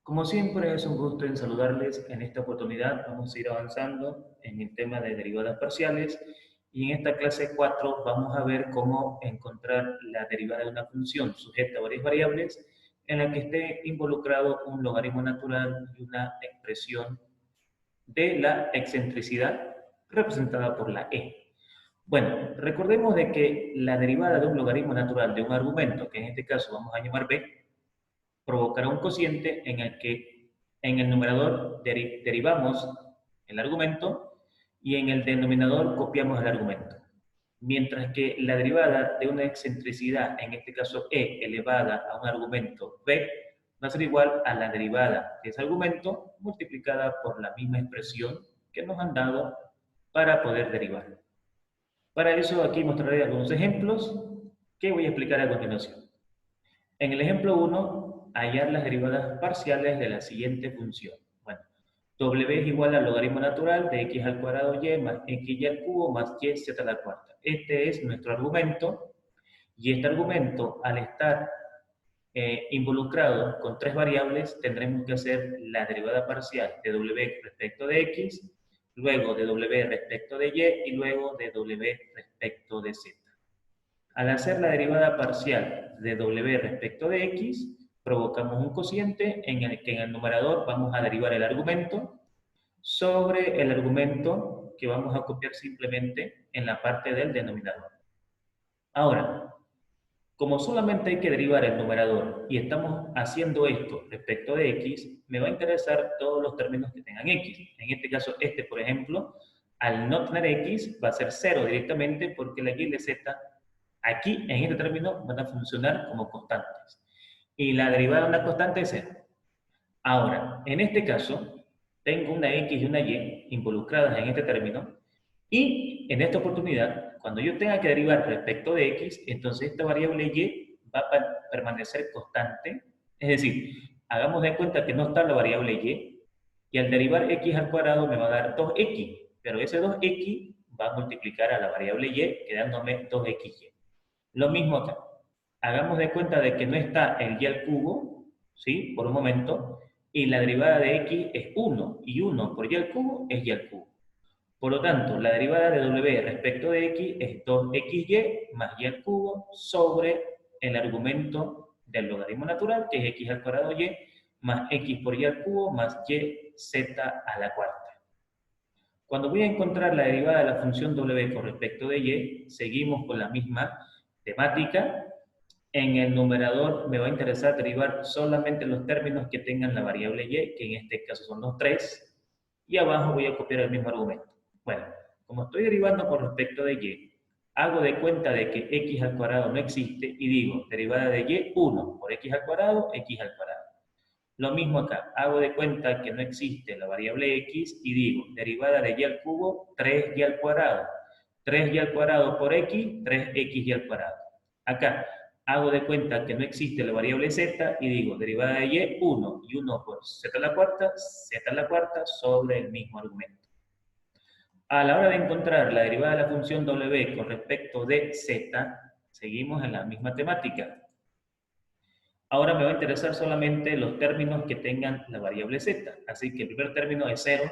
Como siempre, es un gusto en saludarles. En esta oportunidad vamos a ir avanzando en el tema de derivadas parciales y en esta clase 4 vamos a ver cómo encontrar la derivada de una función sujeta a varias variables en la que esté involucrado un logaritmo natural y una expresión de la excentricidad representada por la e. Bueno, recordemos de que la derivada de un logaritmo natural de un argumento, que en este caso vamos a llamar b, provocará un cociente en el que en el numerador derivamos el argumento y en el denominador copiamos el argumento. Mientras que la derivada de una excentricidad, en este caso e elevada a un argumento b, va a ser igual a la derivada de ese argumento multiplicada por la misma expresión que nos han dado para poder derivar. Para eso aquí mostraré algunos ejemplos que voy a explicar a continuación. En el ejemplo 1, hallar las derivadas parciales de la siguiente función. Bueno, w es igual al logaritmo natural de x al cuadrado y más xy al cubo más y z a la cuarta. Este es nuestro argumento y este argumento, al estar involucrado con tres variables, tendremos que hacer la derivada parcial de w respecto de x, luego de w respecto de y y luego de w respecto de z. Al hacer la derivada parcial de w respecto de x, provocamos un cociente en el que en el numerador vamos a derivar el argumento sobre el argumento que vamos a copiar simplemente en la parte del denominador. Ahora, como solamente hay que derivar el numerador y estamos haciendo esto respecto de x, me va a interesar todos los términos que tengan x. En este caso, este, por ejemplo, al no tener x, va a ser 0 directamente porque la y y la z aquí, en este término, van a funcionar como constantes. Y la derivada de una constante es 0. Ahora, en este caso, tengo una x y una y involucradas en este término. Y en esta oportunidad, cuando yo tenga que derivar respecto de x, entonces esta variable y va a permanecer constante. Es decir, hagamos de cuenta que no está la variable y al derivar x al cuadrado me va a dar 2x, pero ese 2x va a multiplicar a la variable y, quedándome 2xy. Lo mismo acá. Hagamos de cuenta de que no está el y al cubo, ¿sí? Por un momento, y la derivada de x es 1, y 1 por y al cubo es y al cubo. Por lo tanto, la derivada de w respecto de x es 2xy más y al cubo sobre el argumento del logaritmo natural, que es x al cuadrado y, más x por y al cubo más y z a la cuarta. Cuando voy a encontrar la derivada de la función w con respecto de y, seguimos con la misma temática. En el numerador me va a interesar derivar solamente los términos que tengan la variable y, que en este caso son los 3, y abajo voy a copiar el mismo argumento. Bueno, como estoy derivando con respecto de y, hago de cuenta de que x al cuadrado no existe y digo derivada de y 1 por x al cuadrado, x al cuadrado. Lo mismo acá, hago de cuenta que no existe la variable x y digo derivada de y al cubo, 3y al cuadrado. 3y al cuadrado por x, 3xy al cuadrado. Acá, hago de cuenta que no existe la variable z y digo derivada de y, 1 y 1 por z a la cuarta sobre el mismo argumento. A la hora de encontrar la derivada de la función w con respecto de z, seguimos en la misma temática. Ahora me va a interesar solamente los términos que tengan la variable z. Así que el primer término es 0,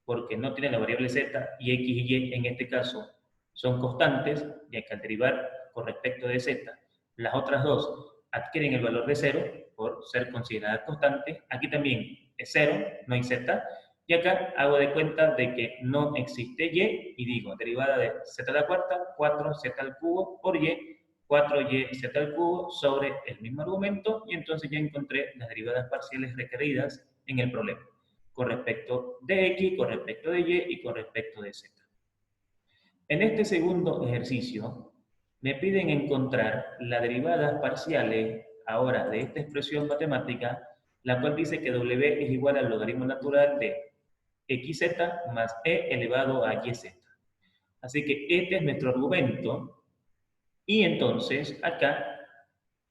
porque no tiene la variable z, y x y y en este caso son constantes, ya que al derivar con respecto de z, las otras dos adquieren el valor de 0 por ser consideradas constantes. Aquí también es 0, no hay z, y acá hago de cuenta de que no existe y digo derivada de z a la cuarta, 4z al cubo por y, 4y al cubo sobre el mismo argumento, y entonces ya encontré las derivadas parciales requeridas en el problema, con respecto de x, con respecto de y con respecto de z. En este segundo ejercicio me piden encontrar las derivadas parciales ahora de esta expresión matemática, la cual dice que w es igual al logaritmo natural de xz más e elevado a yz. Así que este es nuestro argumento. Y entonces, acá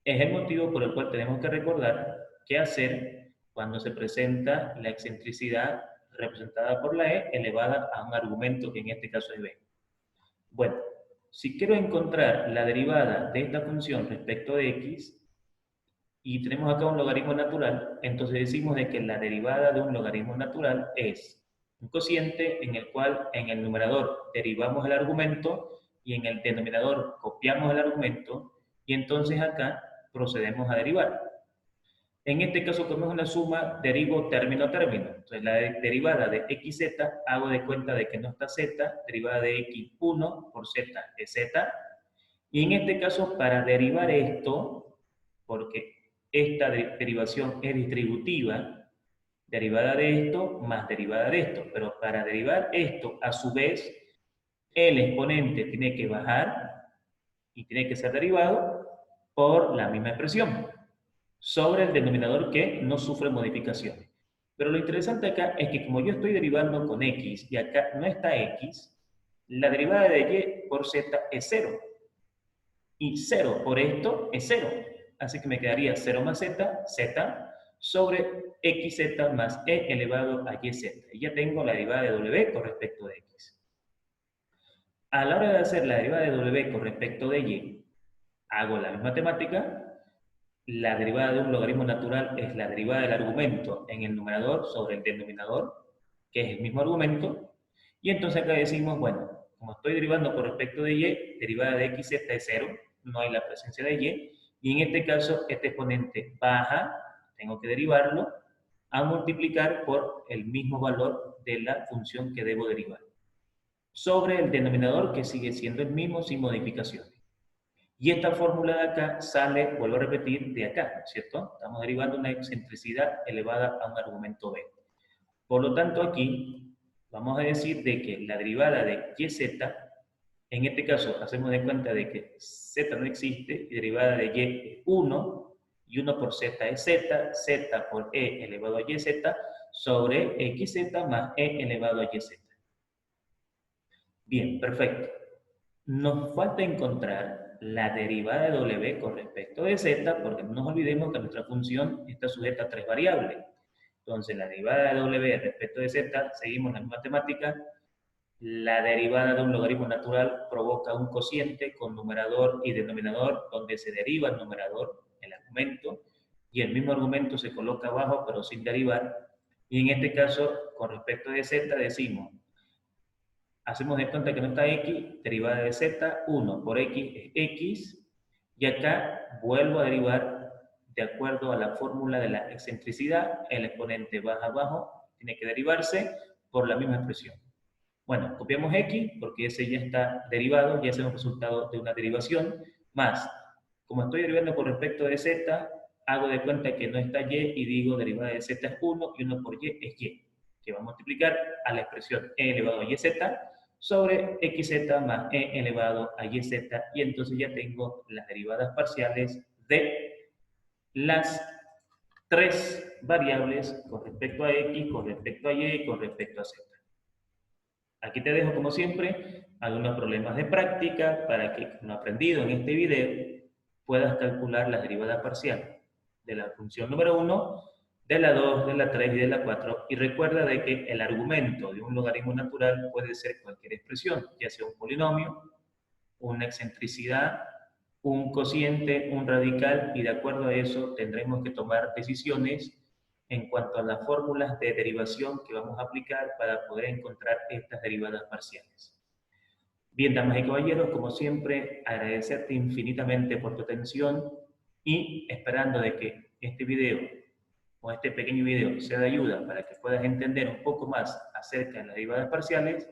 es el motivo por el cual tenemos que recordar qué hacer cuando se presenta la excentricidad representada por la e elevada a un argumento que en este caso es b. Bueno, si quiero encontrar la derivada de esta función respecto de x, y tenemos acá un logaritmo natural, entonces decimos de que la derivada de un logaritmo natural es un cociente en el cual en el numerador derivamos el argumento y en el denominador copiamos el argumento y entonces acá procedemos a derivar. En este caso, como es una suma, derivo término a término. Entonces, la derivada de xz, hago de cuenta de que no está z, derivada de x1 por z es z. Y en este caso, para derivar esto, porque esta derivación es distributiva, derivada de esto más derivada de esto. Pero para derivar esto, a su vez, el exponente tiene que bajar y tiene que ser derivado por la misma expresión sobre el denominador que no sufre modificaciones. Pero lo interesante acá es que como yo estoy derivando con x y acá no está x, la derivada de y por z es 0. Y 0 por esto es 0. Así que me quedaría 0 más z, z, sobre xz más e elevado a yz. Y ya tengo la derivada de w con respecto de x. A la hora de hacer la derivada de w con respecto de y, hago la misma temática. La derivada de un logaritmo natural es la derivada del argumento en el numerador sobre el denominador, que es el mismo argumento. Y entonces acá decimos, bueno, como estoy derivando con respecto de y, derivada de xz es 0, no hay la presencia de y. Y en este caso, este exponente baja, tengo que derivarlo, a multiplicar por el mismo valor de la función que debo derivar. Sobre el denominador, que sigue siendo el mismo sin modificaciones. Y esta fórmula de acá sale, vuelvo a repetir, de acá, ¿cierto? Estamos derivando una excentricidad elevada a un argumento b. Por lo tanto, aquí vamos a decir de que la derivada de yz, en este caso hacemos de cuenta de que z no existe, y derivada de y es 1, y 1 por z es z, z por e elevado a yz, sobre xz más e elevado a yz. Bien, perfecto. Nos falta encontrar la derivada de w con respecto de z, porque no nos olvidemos que nuestra función está sujeta a 3 variables. Entonces, la derivada de w respecto de z, seguimos la misma temática. La derivada de un logaritmo natural provoca un cociente con numerador y denominador, donde se deriva el numerador, el argumento, y el mismo argumento se coloca abajo, pero sin derivar. Y en este caso, con respecto de z, decimos, hacemos de cuenta que no está x, derivada de z, 1 por x es x, y acá vuelvo a derivar de acuerdo a la fórmula de la excentricidad, el exponente baja abajo, tiene que derivarse por la misma expresión. Bueno, copiamos x porque ese ya está derivado, ya es un resultado de una derivación, más, como estoy derivando con respecto de z, hago de cuenta que no está y y digo derivada de z es 1 y 1 por y es y, que va a multiplicar a la expresión e elevado a yz sobre xz más e elevado a yz, y entonces ya tengo las derivadas parciales de las 3 variables con respecto a x, con respecto a y y con respecto a z. Aquí te dejo, como siempre, algunos problemas de práctica para que, como aprendido en este video, puedas calcular las derivadas parciales de la función número 1, de la 2, de la 3 y de la 4. Y recuerda de que el argumento de un logaritmo natural puede ser cualquier expresión, ya sea un polinomio, una excentricidad, un cociente, un radical, y de acuerdo a eso tendremos que tomar decisiones en cuanto a las fórmulas de derivación que vamos a aplicar para poder encontrar estas derivadas parciales. Bien, damas y caballeros, como siempre, agradecerte infinitamente por tu atención y esperando de que este video o este pequeño video sea de ayuda para que puedas entender un poco más acerca de las derivadas parciales,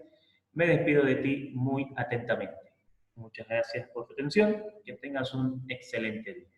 me despido de ti muy atentamente. Muchas gracias por tu atención, que tengas un excelente día.